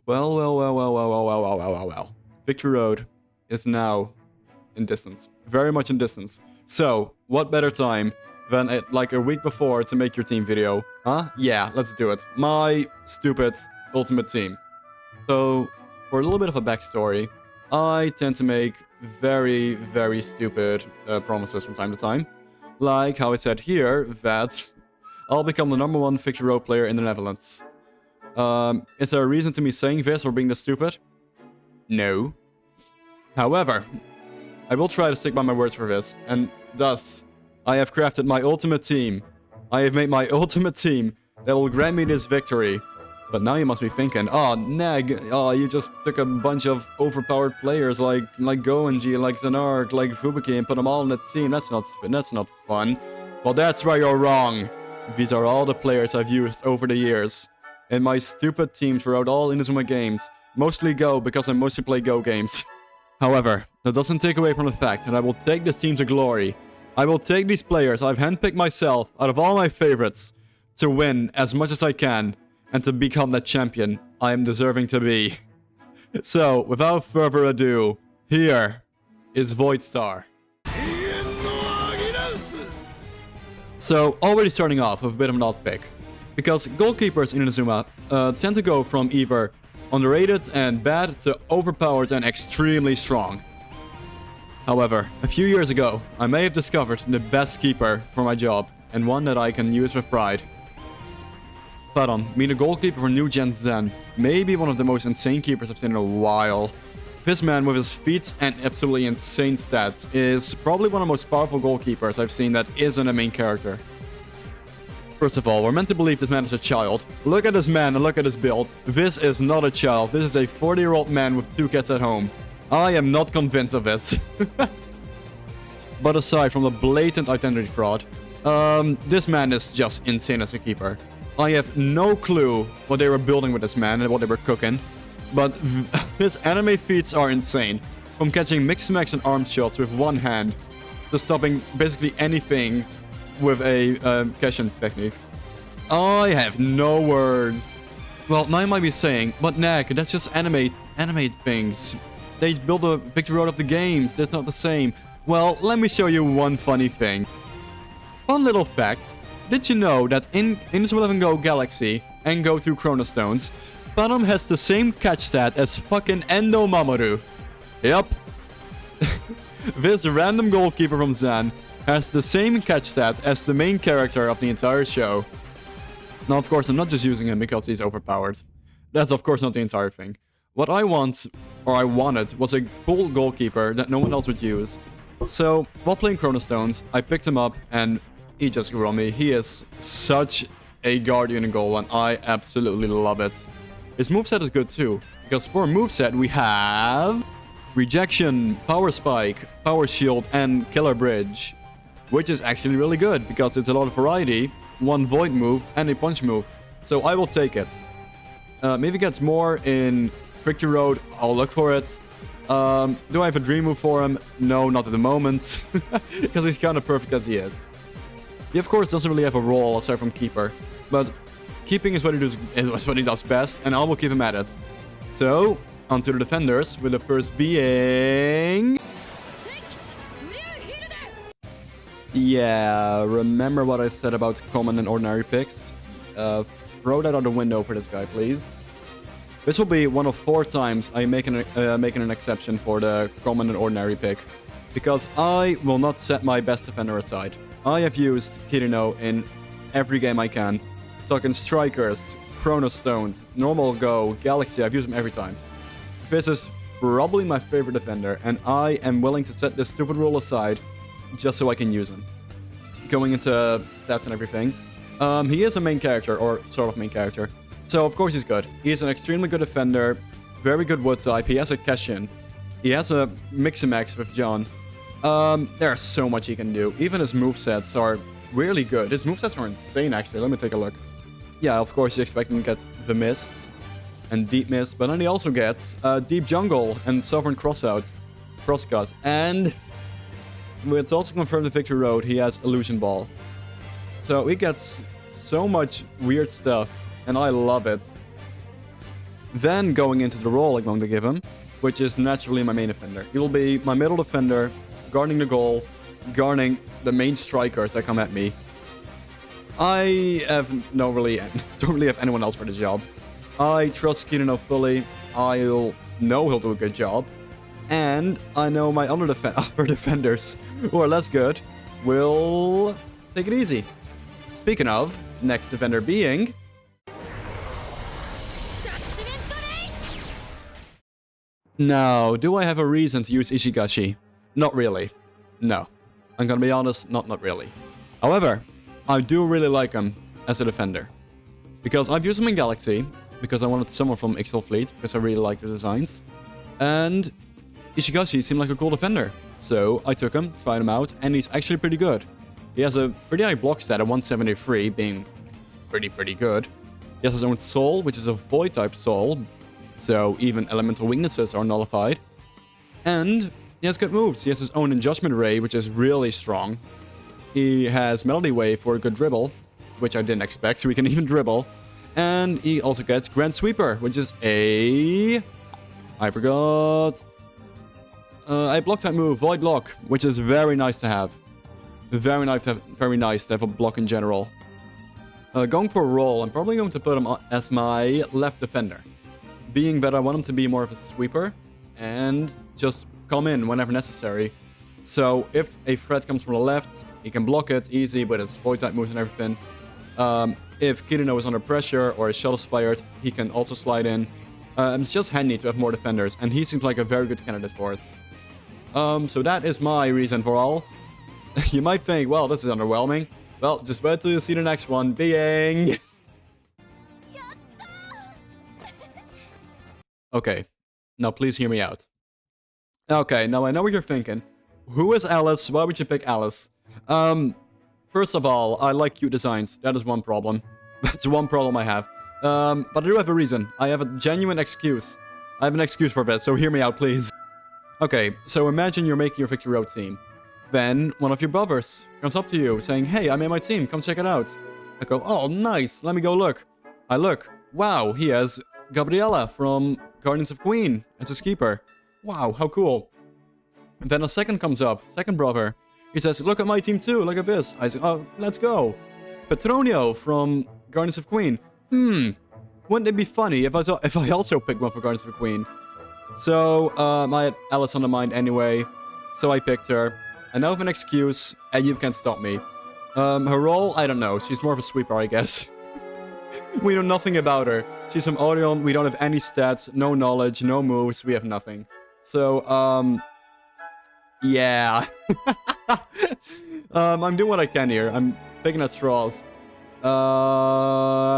Well. Victory Road is now in distance. Very much in distance. So, what better time than like a week before to make your team video? Huh? Yeah, let's do it. My stupid ultimate team. So, for a little bit of a backstory, I tend to make very, very stupid promises from time to time. Like how I said here that I'll become the #1 Victory Road player in the Netherlands. Is there a reason to me saying this or being this stupid? No. However, I will try to stick by my words for this, and thus, I have crafted my ultimate team. I have made my ultimate team that will grant me this victory. But now you must be thinking, oh, Nag, oh, you just took a bunch of overpowered players like Goenji, like Zanark, like Fubuki, and put them all in the team. That's not fun. Well, that's where you're wrong. These are all the players I've used over the years. In my stupid teams throughout all Inazuma games. Mostly Go, because I mostly play Go games. However, that doesn't take away from the fact that I will take this team to glory. I will take these players I've handpicked myself out of all my favorites to win as much as I can and to become that champion I am deserving to be. So, without further ado, here is Void Star. So, already starting off with a bit of an odd pick. Because goalkeepers in Inazuma tend to go from either underrated and bad to overpowered and extremely strong. However, a few years ago, I may have discovered the best keeper for my job, and one that I can use with pride. Fadon, being a goalkeeper for New Gen Zen, may be one of the most insane keepers I've seen in a while. This man with his feats and absolutely insane stats is probably one of the most powerful goalkeepers I've seen that isn't a main character. First of all, we're meant to believe this man is a child. Look at this man and look at his build. This is not a child. This is a 40-year-old man with 2 kids at home. I am not convinced of this. But aside from the blatant identity fraud, this man is just insane as a keeper. I have no clue what they were building with this man and what they were cooking. But his anime feats are insane. From catching mix-max and arm shots with one hand to stopping basically anything with a Keshin technique. I have no words. Well, now you might be saying, but Nag, that's just animate things. They build a Victory Road of the games. That's not the same. Well, let me show you one funny thing. Fun little fact. Did you know that in Inazuma 11 Go Galaxy and Go 2 Chrono Stones, Phantom has the same catch stat as fucking Endo Mamoru? Yep. This random goalkeeper from Zen has the same catch stat as the main character of the entire show. Now, of course, I'm not just using him because he's overpowered. That's, of course, not the entire thing. What I want, or I wanted, was a cool goalkeeper that no one else would use. So, while playing Chrono Stones, I picked him up, and he just grew on me. He is such a guardian in goal, and I absolutely love it. His moveset is good, too, because for moveset, we have Rejection, Power Spike, Power Shield, and Killer Bridge. Which is actually really good, because it's a lot of variety, one Void move, and a Punch move. So I will take it. Maybe gets more in Victory Road, I'll look for it. Do I have a dream move for him? No, not at the moment. Because he's kind of perfect as he is. He of course doesn't really have a role aside from keeper. But keeping is what he does best, and I will keep him at it. So, onto the defenders, with the first being... Yeah, remember what I said about common and ordinary picks? Throw that out the window for this guy, please. This will be one of 4 times I'm making an exception for the common and ordinary pick. Because I will not set my best defender aside. I have used Kirino in every game I can. Talking Strikers, Chrono Stones, Normal Go, Galaxy, I've used them every time. This is probably my favorite defender, and I am willing to set this stupid rule aside just so I can use him. Going into stats and everything. He is a main character, or sort of main character. So, of course he's good. He is an extremely good defender, very good wood type, he has a Keshin. He has a Mix-and-Max with John. There's so much he can do. Even his movesets are really good. His movesets are insane, actually. Let me take a look. Yeah, of course you expect him to get the Mist and Deep Mist, but then he also gets Deep Jungle and Sovereign Crosscut. And it's also confirmed in Victory Road he has Illusion Ball. So he gets so much weird stuff, and I love it. Then going into the role I'm going to give him, which is naturally my main defender. He will be my middle defender, guarding the goal, guarding the main strikers that come at me. I don't really have anyone else for the job. I trust Kirino fully. I know he'll do a good job. And I know my other defenders, who are less good, will take it easy. Speaking of, next defender being... Now, do I have a reason to use Ishigashi? Not really. No. I'm gonna be honest, not really. However, I do really like him as a defender. Because I've used him in Galaxy, because I wanted someone from XL Fleet, because I really like the designs. And Ishigashi seemed like a cool defender. So I took him, tried him out, and he's actually pretty good. He has a pretty high block stat at 173, being pretty good. He has his own soul, which is a void type soul. So even elemental weaknesses are nullified. And he has good moves. He has his own Adjustment Ray, which is really strong. He has Melody Wave for a good dribble, which I didn't expect, so he can even dribble. And he also gets Grand Sweeper, which is a... I forgot. A block type move, Void Block, which is very nice to have. Very nice to have a block in general. Going for a role, I'm probably going to put him as my left defender. Being that I want him to be more of a sweeper and just come in whenever necessary. So if a threat comes from the left, he can block it easy with his void type moves and everything. If Kirino is under pressure or his shot is fired, he can also slide in. It's just handy to have more defenders, and he seems like a very good candidate for it. So that is my reason for all. You might think, well, this is underwhelming. Well, just wait till you see the next one being... Okay, now please hear me out. Okay, now I know what you're thinking. Who is Alice? Why would you pick Alice? First of all, I like cute designs. That is one problem. That's one problem I have. But I do have a reason. I have a genuine excuse. I have an excuse for that, so hear me out, please. Okay, so imagine you're making your Victory Road team. Then one of your brothers comes up to you saying, hey, I made my team, come check it out. I go, oh, nice, let me go look. I look, wow, he has Gabriella from Guardians of Queen as his keeper. Wow, how cool. And then a second comes up, second brother. He says, look at my team too, look at this. I say, oh, let's go. Petronio from Guardians of Queen. Wouldn't it be funny if I also picked one for Guardians of Queen? So, I had Alice on the mind anyway, so I picked her. I now have an excuse, and you can't stop me. Her role, I don't know. She's more of a sweeper, I guess. We know nothing about her. She's from Orion, we don't have any stats, no knowledge, no moves, we have nothing. So, yeah. I'm doing what I can here. I'm picking at straws.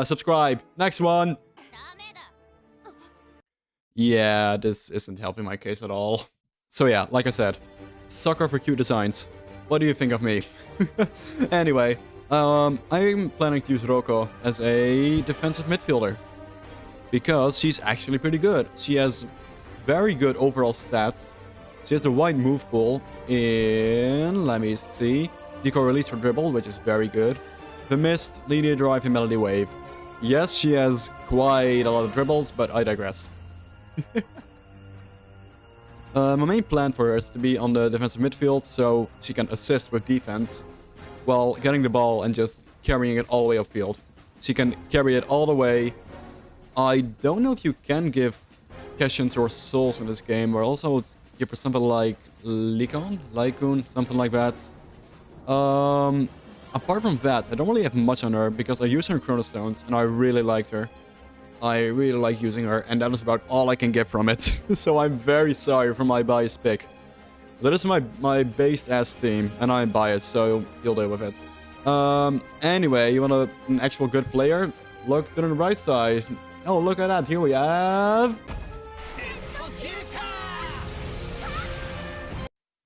Subscribe. Next one. Yeah, this isn't helping my case at all. So yeah, like I said, sucker for cute designs. What do you think of me? Anyway, I'm planning to use Roko as a defensive midfielder. Because she's actually pretty good. She has very good overall stats. She has a wide move pool in, let me see, Decoy Release for Dribble, which is very good. The Mist, Linear Drive, and Melody Wave. Yes, she has quite a lot of dribbles, but I digress. My main plan for her is to be on the defensive midfield, so she can assist with defense while getting the ball and just carrying it all the way upfield. She can carry it all the way. I don't know if you can give Kessions or Souls in this game, or also give her something like Lycoon, something like that. Apart from that, I don't really have much on her because I use her in Chronostones and I really liked her. I really like using her, and that is about all I can get from it. So I'm very sorry for my biased pick. That is my based ass team, and I'm biased, so you'll deal with it. Anyway, you want an actual good player? Look to the right side. Oh, look at that. Here we have...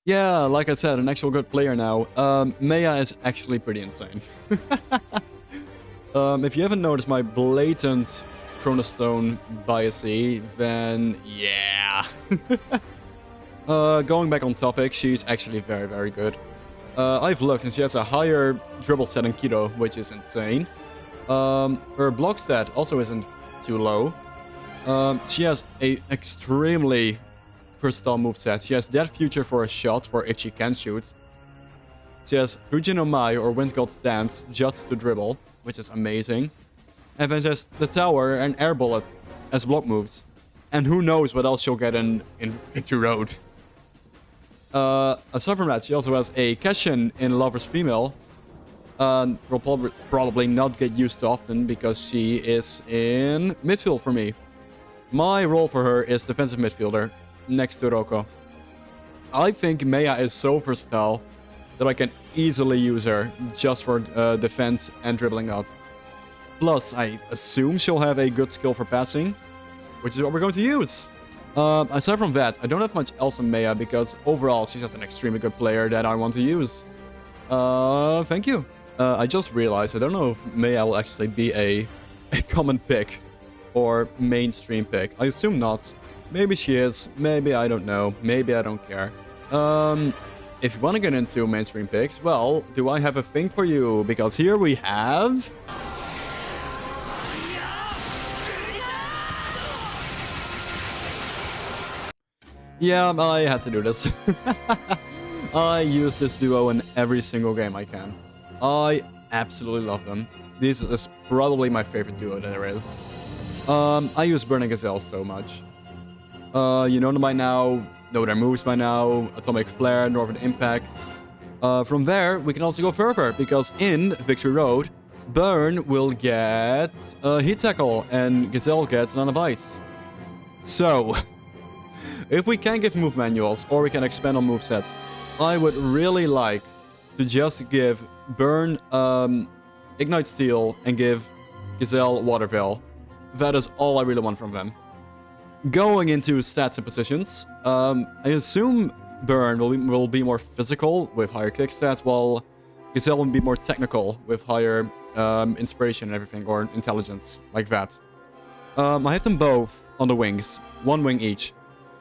Yeah, like I said, an actual good player now. Maya is actually pretty insane. If you haven't noticed my blatant Chronostone biasy, then yeah. Going back on topic, she's actually very, very good. I've looked and she has a higher dribble stat than Kido, which is insane. Her block stat also isn't too low. She has a extremely versatile moveset. She has Dead Future for a shot, for if she can shoot. She has Fujin no Mai or Wind God's Dance just to dribble, which is amazing. And then she has the Tower and Air Bullet as block moves. And who knows what else she'll get in Victory Road. Aside from that, she also has a Keshin in Lover's Female. Will probably not get used often because she is in midfield for me. My role for her is defensive midfielder next to Roko. I think Maya is so versatile that I can easily use her just for defense and dribbling up. Plus, I assume she'll have a good skill for passing, which is what we're going to use. Aside from that, I don't have much else on Maya because overall she's just an extremely good player that I want to use. Thank you. I just realized I don't know if Maya will actually be a common pick or mainstream pick. I assume not. Maybe she is. Maybe I don't know. Maybe I don't care. If you want to get into mainstream picks, well, do I have a thing for you? Because here we have... Yeah, I had to do this. I use this duo in every single game I can. I absolutely love them. This is probably my favorite duo that there is. I use Burning Gazelle so much. You know them by now, know their moves by now, Atomic Flare, Northern Impact. From there, we can also go further, because in Victory Road, Burn will get Heat Tackle, and Gazelle gets None of Ice. So, if we can give move manuals, or we can expand on movesets, I would really like to just give Burn Ignite Steel and give Gazelle Water Veil. That is all I really want from them. Going into stats and positions, I assume Burn will be more physical with higher kick stats, while Gazelle will be more technical with higher inspiration and everything, or intelligence, like that. I have them both on the wings, one wing each.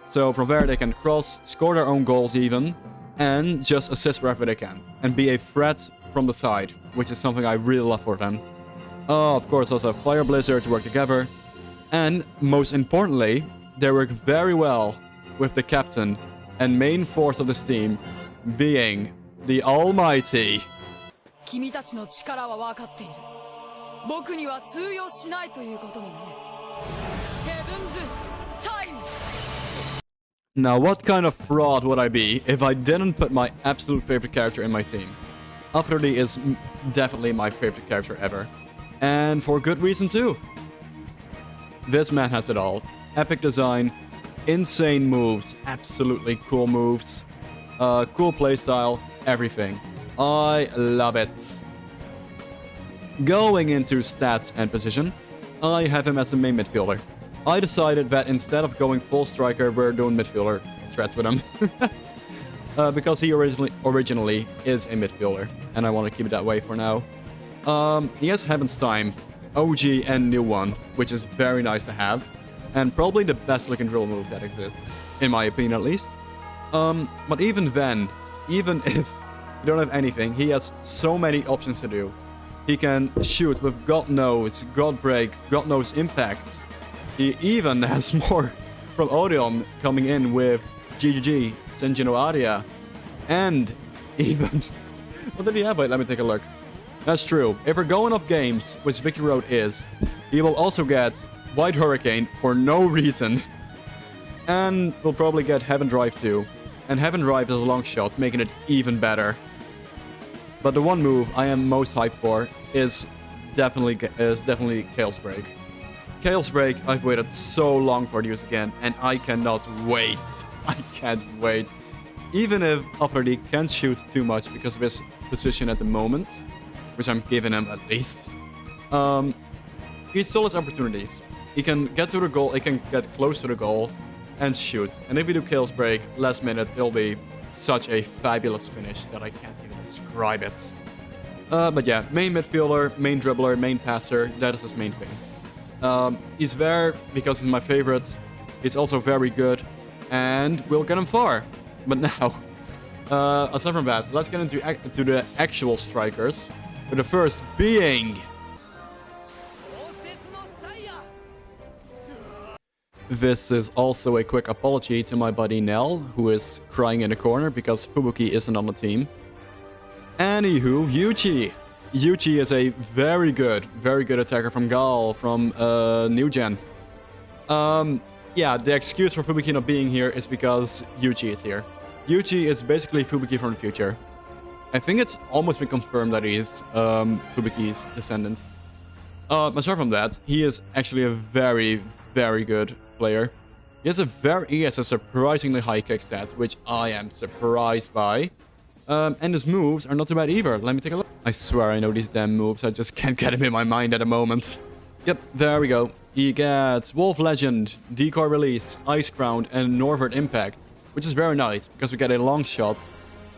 So from there they can cross, score their own goals even, and just assist wherever they can, and be a threat from the side, which is something I really love for them. Of course, also Fire Blizzard to work together. And most importantly, they work very well with the captain and main force of this team being the almighty. Now, what kind of fraud would I be if I didn't put my absolute favorite character in my team? Aphrodite is definitely my favorite character ever. And for good reason too. This man has it all. Epic design, insane moves, absolutely cool moves, cool playstyle, everything. I love it. Going into stats and position, I have him as the main midfielder. I decided that instead of going full striker, we're doing midfielder threats with him. Because he originally is a midfielder, and I want to keep it that way for now. He has Heaven's Time, OG and new one, which is very nice to have, and probably the best looking drill move that exists, in my opinion at least. But even then, even if you don't have anything, he has so many options to do. He can shoot with God Knows, God Break, God Knows Impact. He even has more from Odeon coming in with GGG, Senjin no Aria, and even... what did he have? Wait, let me take a look. That's true. If we're going off games, which Victory Road is, he will also get White Hurricane for no reason. And we'll probably get Heaven Drive too. And Heaven Drive is a long shot, making it even better. But the one move I am most hyped for is definitely Chaos Break. Chaos Break, I've waited so long for to use again, and I cannot wait. I can't wait. Even if Aphrodite can't shoot too much because of his position at the moment, which I'm giving him at least, he still has opportunities. He can get to the goal, he can get close to the goal and shoot. And if we do Chaos Break last minute, it'll be such a fabulous finish that I can't even describe it. But yeah, main midfielder, main dribbler, main passer, that is his main thing. He's there because he's my favorite. He's also very good, and we'll get him far. But now, aside from that, let's get into the actual strikers. With the first being This is also a quick apology to my buddy Nell, who is crying in a corner because Fubuki isn't on the team. Anywho, Yuchi. Yuchi is a very good attacker from Gal, from New Gen. Yeah, the excuse for Fubuki not being here is because Yuchi is here. Yuchi is basically Fubuki from the future. I think it's almost been confirmed that he is Fubuki's descendant. Aside from that, he is actually a very good player. He has a surprisingly high kick stat, which I am surprised by. And his moves are not too bad either. Let me take a look. I swear I know these damn moves. I just can't get them in my mind at the moment. Yep, there we go. He gets Wolf Legend, Decoy Release, Ice Crown, and Northward Impact, which is very nice because we get a long shot,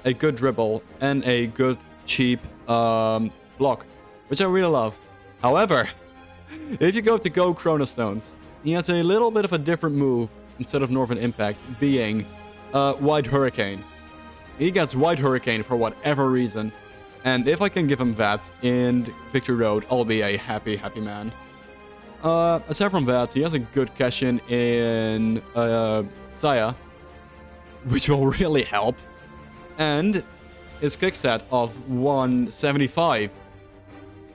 a good dribble, and a good cheap block, which I really love. However, if you go to Go Chronostones, he has a little bit of a different move instead of Northern Impact, being White Hurricane. He gets White Hurricane for whatever reason, and if I can give him that in Victory Road, I'll be a happy man. Aside from that, he has a good cash-in Saya, which will really help, and his kick stat of 175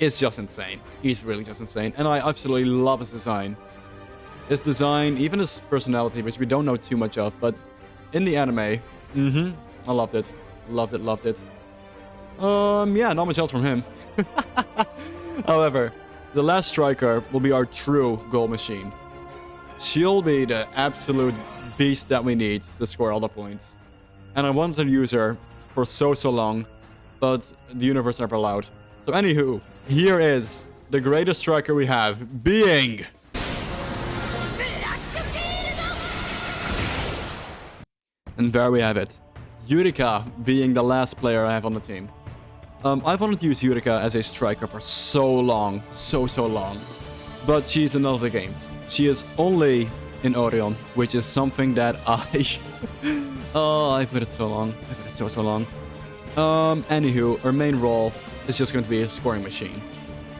is just insane. He's really just insane, and I absolutely love his design. His design, even his personality, which we don't know too much of, but in the anime, I loved it. Loved it. Yeah, not much else from him. However, the last striker will be our true goal machine. She'll be the absolute beast that we need to score all the points. And I wanted to use her for so long, but the universe never allowed. So anywho, here is the greatest striker we have, being... And there we have it. Yurika being the last player I have on the team. I've wanted to use Yurika as a striker for so long. So long. But she's in none of the games. She is only in Orion, which is something that I've waited so long. So long. Anywho, her main role is just going to be a scoring machine.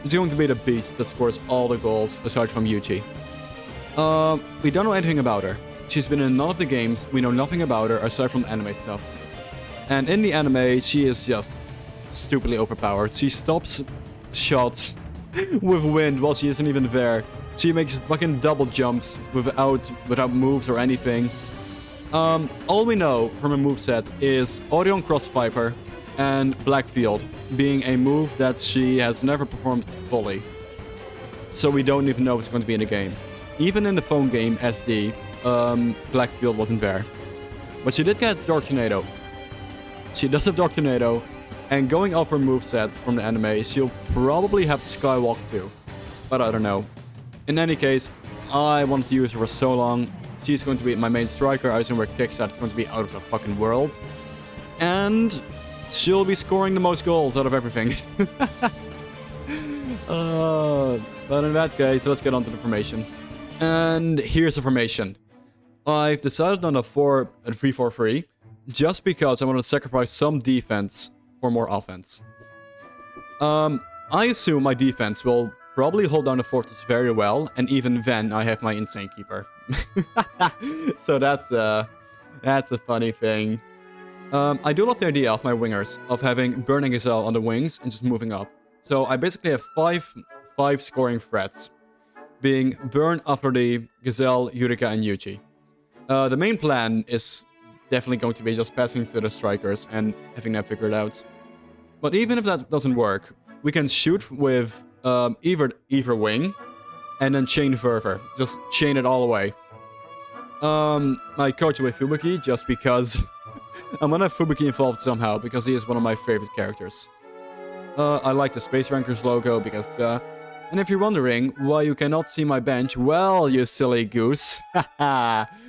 It's going to be the beast that scores all the goals, aside from Yuchi. We don't know anything about her. She's been in none of the games, we know nothing about her aside from anime stuff. And in the anime, she is just stupidly overpowered. She stops shots with wind while she isn't even there. She makes fucking double jumps without moves or anything. All we know from her moveset is Orion Cross Viper and Blackfield, being a move that she has never performed fully. So we don't even know if it's going to be in the game. Even in the phone game SD, Blackfield wasn't there. But she did get Dark Tornado. She does have Dark Tornado, and going off her movesets from the anime, she'll probably have Skywalk too. But I don't know. In any case, I wanted to use her for so long. She's going to be my main striker. I assume her kickstart is going to be out of the fucking world. And she'll be scoring the most goals out of everything. But in that case, let's get on to the formation. And here's the formation. I've decided on a 3-4-3 just because I want to sacrifice some defense for more offense. I assume my defense will probably hold down the fortress very well, and even then I have my insane keeper. So that's a funny thing. I do love the idea of my wingers, of having Burning Gazelle on the wings and just moving up. So I basically have five scoring threats, being Burn, Afterly, Gazelle, Yurika, and Yuchi. The main plan is definitely going to be just passing to the strikers and having them figured out. But even if that doesn't work, we can shoot with either wing and then chain further. Just chain it all away. I coach with Fubuki just because I'm gonna have Fubuki involved somehow because he is one of my favorite characters. I like the Space Rankers logo because and if you're wondering why you cannot see my bench, well, you silly goose.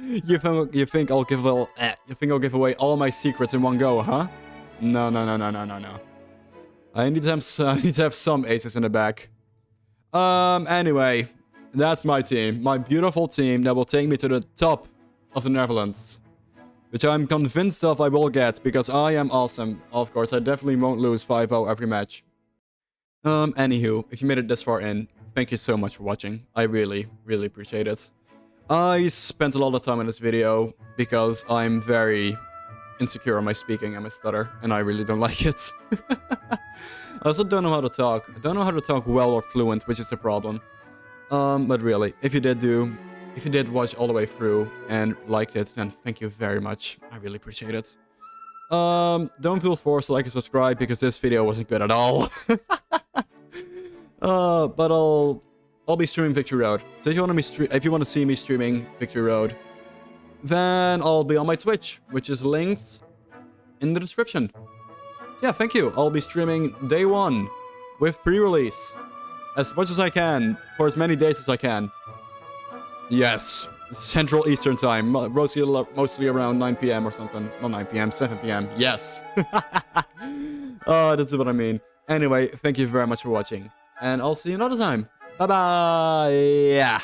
you think I'll give away all my secrets in one go, huh? No. I need to have some aces in the back. Anyway, that's my team. My beautiful team that will take me to the top of the Netherlands. Which I'm convinced of I will get, because I am awesome. Of course, I definitely won't lose 5-0 every match. Anywho, if you made it this far in, thank you so much for watching. I really appreciate it. I spent a lot of time in this video because I'm very insecure on my speaking and my stutter, and I really don't like it. I also don't know how to talk. I don't know how to talk well or fluent, which is the problem. But really, if you did watch all the way through and liked it, then thank you very much. I really appreciate it. Don't feel forced to like and subscribe because this video wasn't good at all. But I'll be streaming Victory Road. So if you want to see me streaming Victory Road, then I'll be on my Twitch, which is linked in the description. Yeah, thank you. I'll be streaming day 1 with pre-release as much as I can for as many days as I can. Yes, Central Eastern Time, mostly around 9 p.m. or something. Not 9 p.m., 7 p.m. Yes. That's what I mean. Anyway, thank you very much for watching, and I'll see you another time. Bye-bye. Yeah.